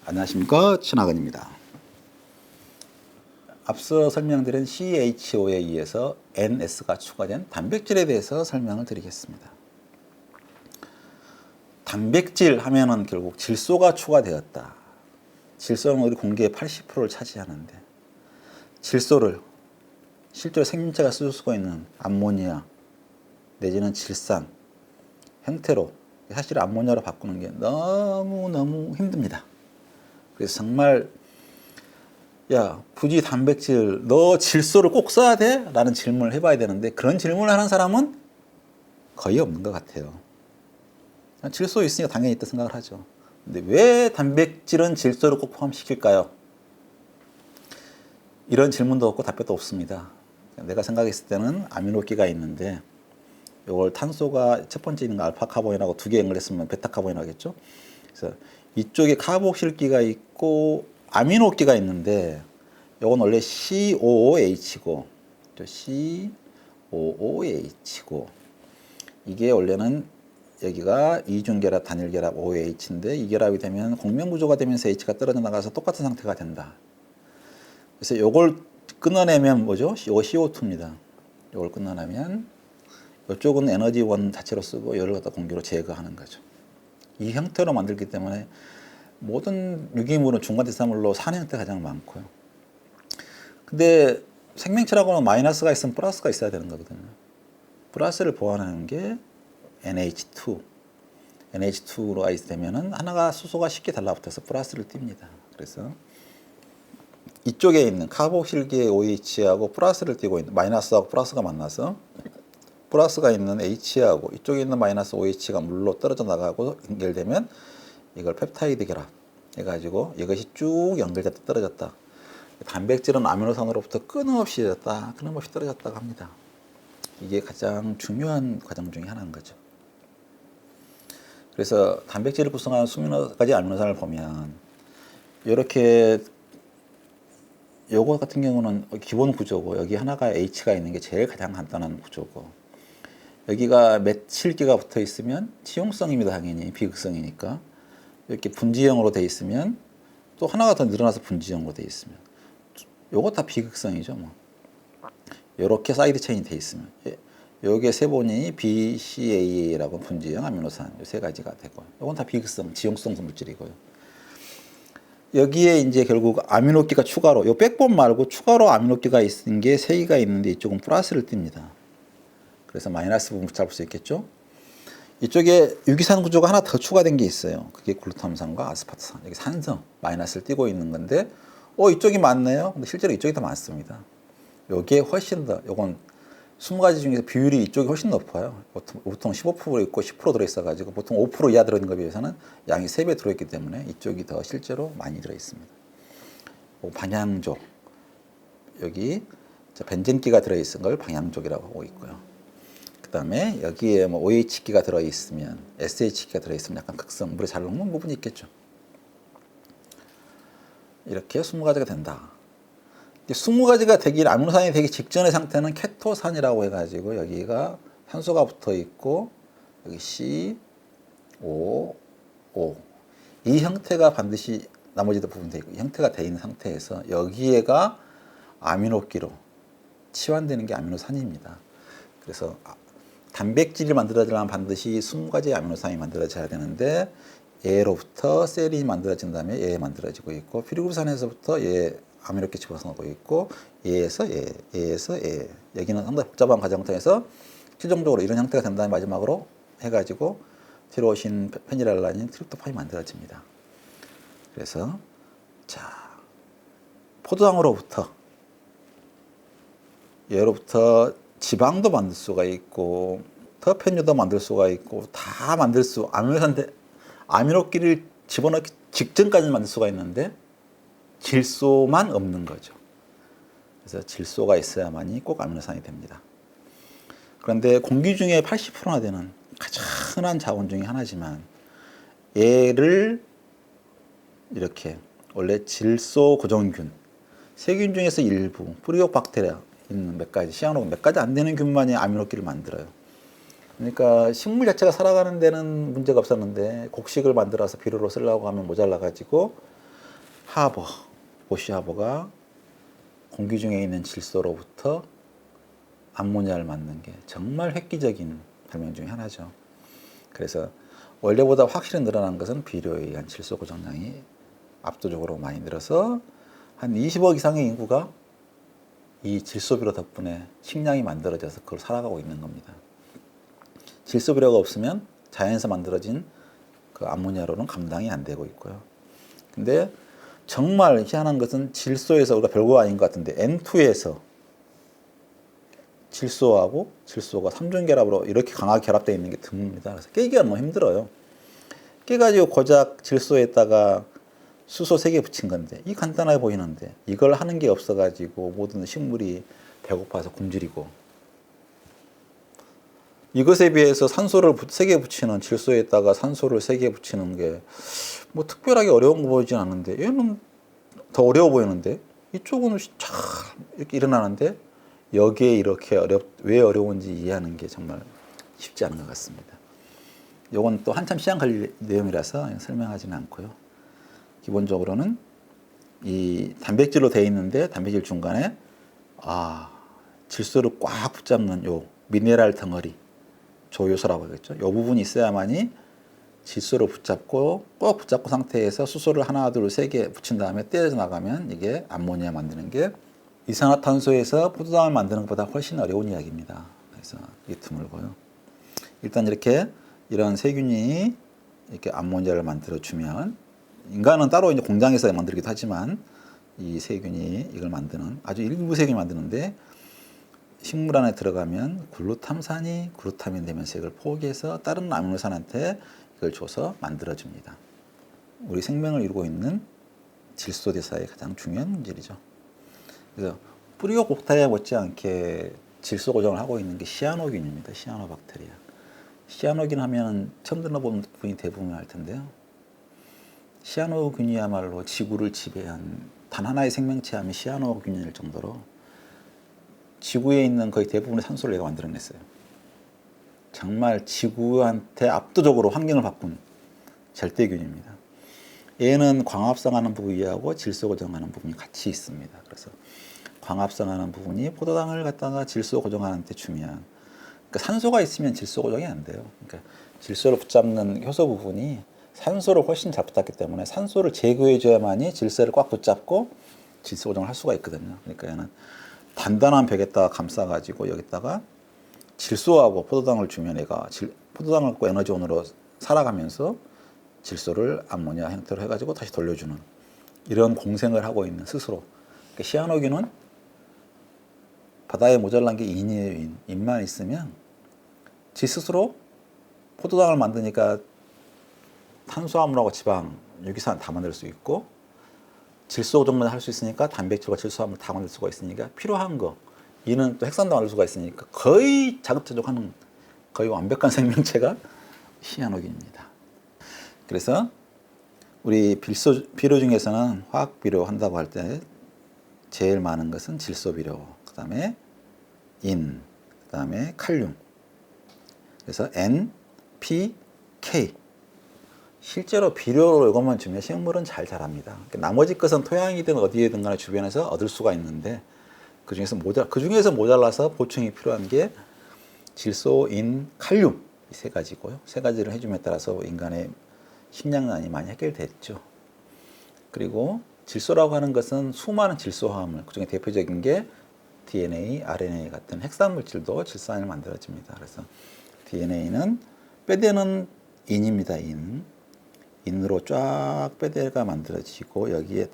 안녕하십니까, 친화근입니다. 앞서 설명드린 CHO에 의해서 NS가 추가된 단백질에 대해서 설명을 드리겠습니다. 단백질 하면은 결국 질소가 추가되었다. 질소는 우리 공기의 80%를 차지하는데 질소를 실제로 생명체가 쓸 수가 있는 암모니아 내지는 질산 형태로 사실 암모니아로 바꾸는 게 너무너무 힘듭니다. 그래서 정말 야, 굳이 단백질 너 질소를 꼭 써야 돼? 라는 질문을 해봐야 되는데 그런 질문을 하는 사람은 거의 없는 것 같아요. 질소 있으니까 당연히 있다 생각을 하죠. 근데 왜 단백질은 질소를 꼭 포함시킬까요? 이런 질문도 없고 답변도 없습니다. 내가 생각했을 때는 아미노기가 있는데 이걸 탄소가 첫 번째 있는 거 알파카보인하고 두 개 연결했으면 베타카보인 하겠죠. 그래서 이쪽에 카복실기가 있고 아미노기가 있는데 이건 원래 COOH고 COOH고 이게 원래는 여기가 이중결합, 단일결합 OH인데 이 결합이 되면 공명구조가 되면서 H가 떨어져 나가서 똑같은 상태가 된다. 그래서 이걸 끊어내면 뭐죠? 이거 CO2입니다. 이걸 끊어내면 이쪽은 에너지원 자체로 쓰고 이걸 갖다 공기로 제거하는 거죠. 이 형태로 만들기 때문에 모든 유기물은 중간대사물로 사는 형태가 가장 많고요. 근데 생명체라고는 마이너스가 있으면 플러스가 있어야 되는 거거든요. 플러스를 보완하는 게 NH2. NH2로 아이스 되면은 하나가 수소가 쉽게 달라붙어서 플러스를 띱니다. 그래서 이쪽에 있는 카복실기의 OH하고 플러스를 띄고 있는 마이너스하고 플러스가 만나서 플러스가 있는 H하고 이쪽에 있는 마이너스 OH가 물로 떨어져 나가고 연결되면 이걸 펩타이드 결합 해가지고 이것이 쭉 연결됐다 떨어졌다. 단백질은 아미노산으로부터 끊임없이 떨어졌다고 합니다. 이게 가장 중요한 과정 중에 하나인 거죠. 그래서 단백질을 구성하는 20가지 아미노산을 보면 이렇게 요거 같은 경우는 기본 구조고 여기 하나가 H가 있는 게 제일 가장 간단한 구조고 여기가 메틸기가 붙어 있으면 지용성입니다. 당연히 비극성이니까 이렇게 분지형으로 돼 있으면 또 하나가 더 늘어나서 분지형으로 돼 있으면 요거 다 비극성이죠. 뭐 이렇게 사이드 체인이 돼 있으면 요게 세 번이 BCAA라고 분지형 아미노산 요 세 가지가 되고 요건 다 비극성 지용성 물질이고요. 여기에 이제 결국 아미노기가 추가로 요 백본 말고 추가로 아미노기가 있는 게 세 개가 있는데 이쪽은 플러스를 띱니다. 그래서 마이너스 부분 잡을 수 있겠죠. 이쪽에 유기산 구조가 하나 더 추가된 게 있어요. 그게 글루타민산과 아스파트산. 여기 산성 마이너스를 띄고 있는 건데 이쪽이 많네요. 근데 실제로 이쪽이 더 많습니다. 여기에 훨씬 더 요건 20가지 중에서 비율이 이쪽이 훨씬 높아요. 보통 15% 있고 10% 들어있어가지고 보통 5% 이하 들어있는 것에 비해서는 양이 3배 들어있기 때문에 이쪽이 더 실제로 많이 들어있습니다. 방향족 여기 벤젠기가 들어있는 걸 방향족이라고 하고 있고요. 그 다음에 여기에 뭐 OH기가 들어있으면 SH기가 들어있으면 약간 극성 물에 잘 녹는 부분이 있겠죠. 이렇게 20가지가 된다. 20가지가 되기 아미노산이 되기 직전의 상태는 케토산이라고 해가지고 여기가 산소가 붙어 있고 여기 C, O, O 이 형태가 반드시 나머지도 부분 돼 있고 형태가 돼 있는 상태에서 여기에가 아미노기로 치환되는 게 아미노산입니다. 그래서 단백질이 만들어지려면 반드시 20가지 아미노산이 만들어져야 되는데 얘로부터 셀이 만들어진 다음에 얘 만들어지고 있고 피루그산에서부터 얘 아미노기 집어넣고 있고 얘에서 얘 여기는 상당히 복잡한 과정을 통해서 최종적으로 이런 형태가 된 다음에 마지막으로 해가지고 티로신, 페니랄라닌, 트립토판이 만들어집니다. 그래서 자 포도당으로부터 얘로부터 지방도 만들 수가 있고 터펜유도 만들 수가 있고 다 만들 수 아미노기를 집어넣기 직전까지 만들 수가 있는데 질소만 없는 거죠. 그래서 질소가 있어야만이 꼭 아미노산이 됩니다. 그런데 공기 중에 80%나 되는 가장 흔한 자원 중에 하나지만 얘를 이렇게 원래 질소 고정균 세균 중에서 일부 프리오박테리아 있는 몇 가지 시아노 몇 가지 안 되는 균만이 아미노기를 만들어요. 그러니까 식물 자체가 살아가는 데는 문제가 없었는데 곡식을 만들어서 비료로 쓰려고 하면 모자라 가지고 하버, 보쉬 하버가 공기 중에 있는 질소로부터 암모니아를 만든 게 정말 획기적인 발명 중에 하나죠. 그래서 원래보다 확실히 늘어난 것은 비료에 의한 질소 고정량이 압도적으로 많이 늘어서 한 20억 이상의 인구가 이 질소비료 덕분에 식량이 만들어져서 그걸 살아가고 있는 겁니다. 질소비료가 없으면 자연에서 만들어진 그 암모니아로는 감당이 안 되고 있고요. 근데 정말 희한한 것은 질소에서 우리가 별거 아닌 것 같은데 N2에서 질소하고 질소가 삼중결합으로 이렇게 강하게 결합되어 있는 게 드뭅니다. 그래서 깨기가 너무 힘들어요. 깨가지고 고작 질소에다가 수소 3개 붙인 건데 이 간단해 보이는데 이걸 하는 게 없어가지고 모든 식물이 배고파서 굶주리고 이것에 비해서 산소를 3개 붙이는 질소에다가 산소를 3개 붙이는 게 뭐 특별하게 어려운 거 보이진 않는데 얘는 더 어려워 보이는데 이쪽은 잘 이렇게 일어나는데 여기에 이렇게 왜 어려운지 이해하는 게 정말 쉽지 않은 것 같습니다. 이건 또 한참 시간 걸릴 내용이라서 설명하지는 않고요. 기본적으로는 이 단백질로 되어 있는데 단백질 중간에 질소를 꽉 붙잡는 요 미네랄 덩어리 조요소라고 하겠죠. 이 부분이 있어야만이 질소를 붙잡고 꼭 붙잡고 상태에서 수소를 하나, 둘, 3개 붙인 다음에 떼어져 나가면 이게 암모니아 만드는 게 이산화탄소에서 포도당을 만드는 것보다 훨씬 어려운 이야기입니다. 그래서 이게 드물고요. 일단 이렇게 이런 세균이 이렇게 암모니아를 만들어 주면 인간은 따로 이제 공장에서 만들기도 하지만 이 세균이 이걸 만드는 아주 일부 세균이 만드는데 식물 안에 들어가면 글루타민 대면색을 포기해서 다른 아미노산한테 이걸 줘서 만들어줍니다. 우리 생명을 이루고 있는 질소 대사의 가장 중요한 문제이죠. 그래서 뿌리옥복타에 못지않게 질소 고정을 하고 있는 게 시아노균입니다. 시아노박테리아. 시아노균 하면 처음 들어본 분이 대부분 할 텐데요. 시아노균이야말로 지구를 지배한 단 하나의 생명체 하면 시아노균일 정도로 지구에 있는 거의 대부분의 산소를 얘가 만들어냈어요. 정말 지구한테 압도적으로 환경을 바꾼 절대균입니다. 얘는 광합성하는 부위하고 질소 고정하는 부분이 같이 있습니다. 그래서 광합성하는 부분이 포도당을 갖다가 질소 고정하는 데 주면 그러니까 산소가 있으면 질소 고정이 안 돼요. 그러니까 질소를 붙잡는 효소 부분이 산소를 훨씬 잘 붙잡기 때문에 산소를 제거해 줘야만이 질소를 꽉 붙잡고 질소 고정을 할 수가 있거든요. 그러니까 얘는 단단한 벽에다가 감싸가지고 여기다가 질소하고 포도당을 주면 얘가 포도당을 갖고 에너지원으로 살아가면서 질소를 암모니아 형태로 해가지고 다시 돌려주는 이런 공생을 하고 있는 스스로. 그러니까 시아노균은 바다에 모자란 게 인이에요. 인만 있으면 지 스스로 포도당을 만드니까 탄수화물하고 지방, 유기산 다 만들 수 있고 질소 고정만 할 수 있으니까 단백질과 질소화물 다 만들 수가 있으니까 필요한 거 이는 또 핵산도 만들 수가 있으니까 거의 자급자족하는 거의 완벽한 생명체가 시아노균입니다. 그래서 우리 비료 중에서는 화학 비료 한다고 할 때 제일 많은 것은 질소 비료, 그 다음에 인, 그 다음에 칼륨. 그래서 N, P, K. 실제로 비료로 이것만 주면 식물은 잘 자랍니다. 나머지 것은 토양이든 어디에든 간에 주변에서 얻을 수가 있는데 그 중에서 모자라서 보충이 필요한 게 질소, 인, 칼륨 이 3가지고요. 3가지를 해줌에 따라서 인간의 식량난이 많이 해결됐죠. 그리고 질소라고 하는 것은 수많은 질소 화합물, 그중에 대표적인 게 DNA, RNA 같은 핵산 물질도 질소 안에 만들어집니다. 그래서 DNA는 뼈대는 인입니다. 인으로 쫙 뼈대가 만들어지고 여기에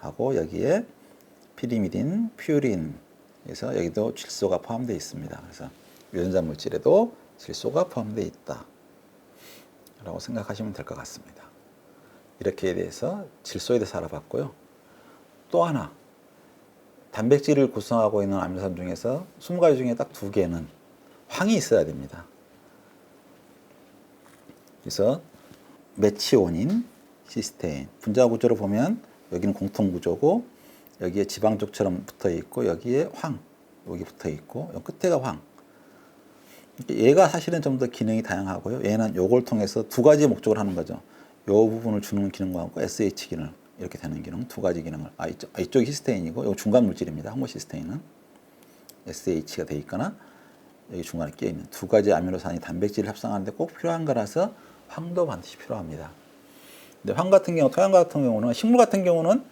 당하고 여기에 피리미딘, 퓨린 그래서 여기도 질소가 포함되어 있습니다. 그래서 유전자 물질에도 질소가 포함되어 있다 라고 생각하시면 될 것 같습니다. 이렇게 대해서 질소에 대해서 알아봤고요. 또 하나 단백질을 구성하고 있는 아미노산 중에서 20가지 중에 딱 2개는 황이 있어야 됩니다. 그래서 메치오닌, 시스테인 분자 구조를 보면 여기는 공통 구조고 여기에 지방족처럼 붙어 있고 여기에 여기 붙어 있고 여기 끝에가 황. 얘가 사실은 좀 더 기능이 다양하고요. 얘는 요걸 통해서 2가지 목적을 하는 거죠. 요 부분을 주는 기능과 SH 기능. 이렇게 되는 기능, 두 가지 기능을 이쪽이 히스테인이고 이거 중간 물질입니다. 호모시스테인은 SH가 돼 있거나 여기 중간에 끼어 있는 두 가지 아미노산이 단백질을 합성하는데 꼭 필요한 거라서 황도 반드시 필요합니다. 근데 황 같은 경우, 토양 같은 경우는 식물 같은 경우는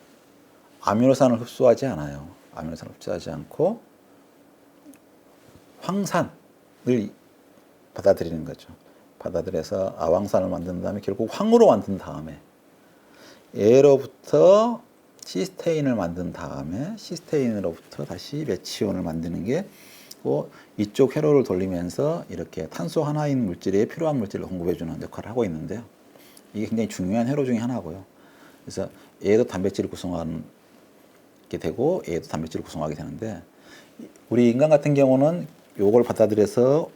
아미노산을 흡수하지 않아요. 아미노산을 흡수하지 않고 황산을 받아들이는 거죠. 받아들여서 아황산을 만든 다음에 결국 황으로 만든 다음에 얘로부터 시스테인을 만든 다음에 시스테인으로부터 다시 메치온을 만드는 게 이쪽 회로를 돌리면서 이렇게 탄소 하나인 물질에 필요한 물질을 공급해주는 역할을 하고 있는데요. 이게 굉장히 중요한 회로 중에 하나고요. 그래서 얘도 단백질을 구성하게 되고 얘도 단백질을 구성하게 되는데 우리 인간 같은 경우는 요걸 받아들여서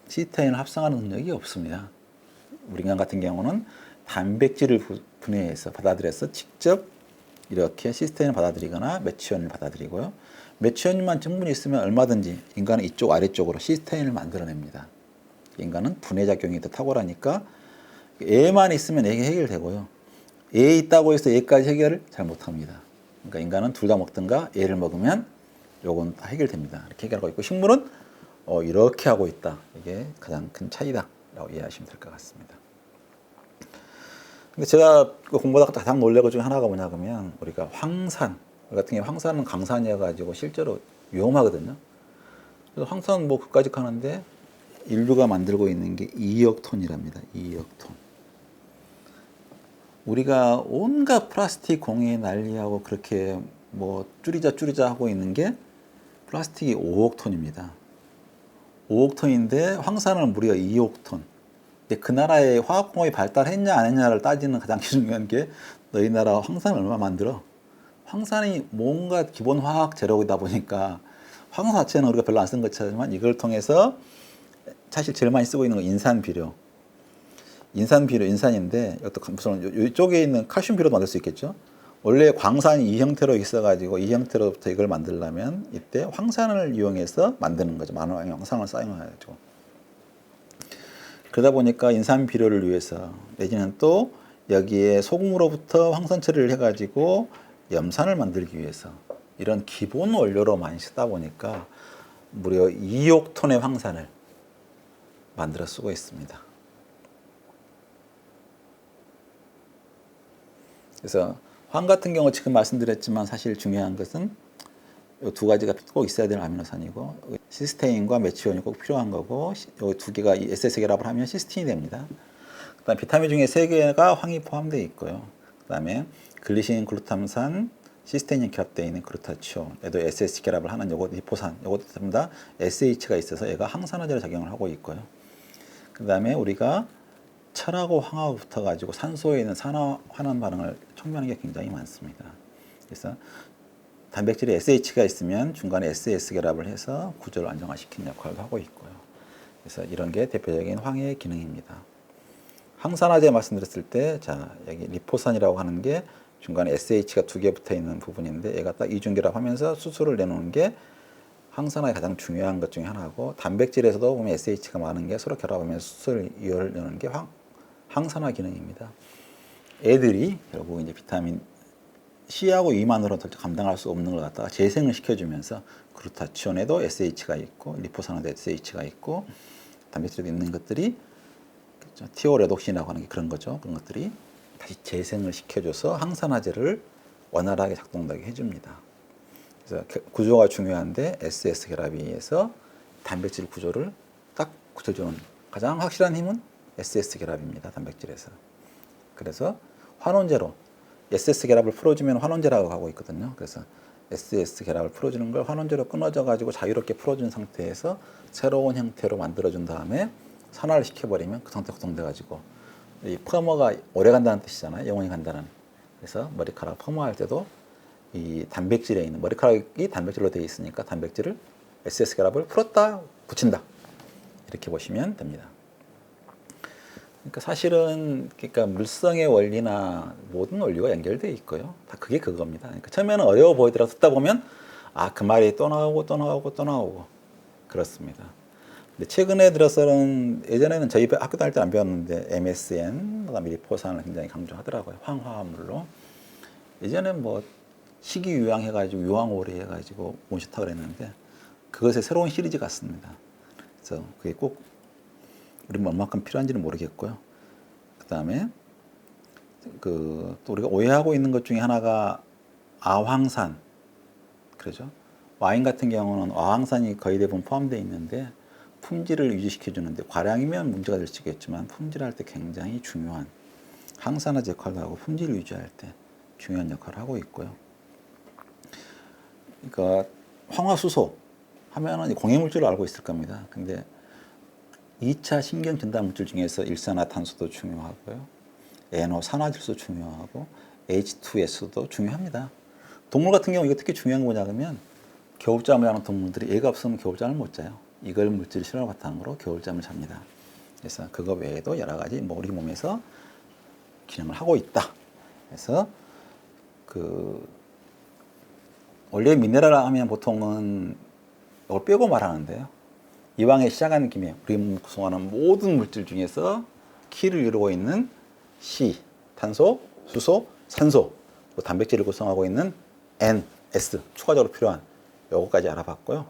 시스테인을 합성하는 능력이 없습니다. 우리 인간 같은 경우는 단백질을 분해해서 받아들여서 직접 이렇게 시스테인을 받아들이거나 메치온을 받아들이고요. 메치온만 충분히 있으면 얼마든지 인간은 이쪽 아래쪽으로 시스테인을 만들어냅니다. 인간은 분해작용이 더 탁월하니까 얘만 있으면 얘가 해결되고요. 얘 있다고 해서 얘까지 해결을 잘 못합니다. 그러니까 인간은 둘 다 먹든가 얘를 먹으면 요건 다 해결됩니다. 이렇게 해결하고 있고 식물은 이렇게 하고 있다. 이게 가장 큰 차이다라고 이해하시면 될 것 같습니다. 근데 제가 공부하다가 가장 놀란 것 중에 하나가 뭐냐 그러면 우리가 황산 같은 경우 황산은 강산이어가지고 실제로 위험하거든요. 그래서 황산 뭐 그까지 가는데 인류가 만들고 있는 게 2억 톤이랍니다. 2억 톤. 우리가 온갖 플라스틱 공해 난리하고 그렇게 뭐 줄이자 하고 있는 게 플라스틱이 5억 톤입니다. 5억 톤인데 황산은 무려 2억 톤. 근데 그 나라의 화학공업이 발달했냐 안 했냐를 따지는 가장 중요한 게 너희 나라 황산을 얼마 만들어? 황산이 뭔가 기본 화학 재료이다 보니까 황산 자체는 우리가 별로 안 쓴 것처럼 이걸 통해서 사실 제일 많이 쓰고 있는 건 인산비료. 인산인데 무슨 이쪽에 있는 칼슘 비료도 만들 수 있겠죠. 원래 광산이 이 형태로 있어가지고 이 형태로부터 이걸 만들려면 이때 황산을 이용해서 만드는 거죠. 많은 황산을 사용해가지고. 그러다 보니까 인산 비료를 위해서 내지는 또 여기에 소금으로부터 황산 처리를 해가지고 염산을 만들기 위해서 이런 기본 원료로 많이 쓰다 보니까 무려 2억 톤의 황산을 만들어 쓰고 있습니다. 그래서 황 같은 경우 지금 말씀드렸지만 사실 중요한 것은 이 두 가지가 꼭 있어야 되는 아미노산이고 시스테인과 메치온이 꼭 필요한 거고 이 두 개가 SS 결합을 하면 시스틴이 됩니다. 그다음 비타민 중에 세 개가 황이 포함되어 있고요. 그다음에 글리신, 글루탐산, 시스테인이 결합되어 있는 글루타치온, 얘도 SS 결합을 하는 요거 리포산, 요것도 전부 다 SH가 있어서 얘가 항산화제로 작용을 하고 있고요. 그다음에 우리가 철하고 황하고 붙어가지고 산소에 있는 산화환원 반응을 촉매하는 게 굉장히 많습니다. 그래서 단백질에 SH가 있으면 중간에 SS 결합을 해서 구조를 안정화시키는 역할도 하고 있고요. 그래서 이런 게 대표적인 황의 기능입니다. 항산화제 말씀드렸을 때, 자, 여기 리포산이라고 하는 게 중간에 SH가 두 개 붙어 있는 부분인데 얘가 딱 이중결합하면서 수소를 내놓는 게 항산화의 가장 중요한 것 중에 하나고 단백질에서도 보면 SH가 많은 게 서로 결합하면서 수소를 이어내는 게 항산화 기능입니다. 애들이 결국 이제 비타민 C하고 E만으로는 감당할 수 없는 걸 갖다가 재생을 시켜주면서 글루타치온에도 SH가 있고 리포산에도 SH가 있고 단백질에 있는 것들이 티오레독신이라고 하는 게 그런 거죠. 그런 것들이 다시 재생을 시켜줘서 항산화제를 원활하게 작동하게 해줍니다. 그래서 구조가 중요한데 SS 결합에 의해서 단백질 구조를 딱 굳혀주는 가장 확실한 힘은 SS 결합입니다. 단백질에서. 그래서 환원제로 SS 결합을 풀어주면 환원제라고 하고 있거든요. 그래서 SS 결합을 풀어주는 걸 환원제로 끊어져 가지고 자유롭게 풀어준 상태에서 새로운 형태로 만들어준 다음에 산화를 시켜버리면 그 상태 구성돼 가지고 이 펌어가 오래 간다는 뜻이잖아요. 영원히 간다는. 그래서 머리카락 펌어할 때도 이 단백질에 있는 머리카락이 단백질로 되어 있으니까 단백질을 SS 결합을 풀었다 붙인다 이렇게 보시면 됩니다. 그러니까 사실은 물성의 원리나 모든 원리가 연결되어 있고요. 다 그게 그겁니다. 그러니까 처음에는 어려워 보이더라도 듣다 보면 그 말이 또 나오고 그렇습니다. 근데 최근에 들어서는 예전에는 저희 학교 다닐 때 안 배웠는데 MSN, 그다음에 리포산을 굉장히 강조하더라고요. 황화합물로. 예전엔 뭐 희귀유황 해가지고 유황오리 해가지고 온실타 그랬는데 그것의 새로운 시리즈 같습니다. 그래서 그게 꼭 우리 얼마큼 필요한지는 모르겠고요. 그다음에 또 우리가 오해하고 있는 것 중에 하나가 아황산, 그러죠? 와인 같은 경우는 아황산이 거의 대부분 포함되어 있는데 품질을 유지시켜 주는데 과량이면 문제가 될 수 있겠지만 품질할 때 굉장히 중요한 항산화제 역할도 하고 품질 유지할 때 중요한 역할을 하고 있고요. 그러니까 황화수소 하면은 공해물질로 알고 있을 겁니다. 근데 2차 신경 진단 물질 중에서 일산화탄소도 중요하고요. NO 산화질소 중요하고 H2S도 중요합니다. 동물 같은 경우 이거 특히 중요한 거 뭐냐면 겨울잠을 자는 동물들이 애가 없으면 겨울잠을 못 자요. 이걸 물질 실험을 바탕으로 겨울잠을 잡니다. 그래서 그거 외에도 여러 가지 우리 몸에서 기능을 하고 있다. 그래서 원래 미네랄 하면 보통은 이걸 빼고 말하는데요. 이왕에 시작하는 김에 우리 몸 구성하는 모든 물질 중에서 키를 이루고 있는 C, 탄소, 수소, 산소, 단백질을 구성하고 있는 N, S, 추가적으로 필요한 요거까지 알아봤고요.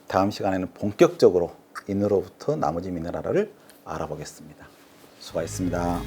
다음 시간에는 본격적으로 인으로부터 나머지 미네랄을 알아보겠습니다. 수고하셨습니다.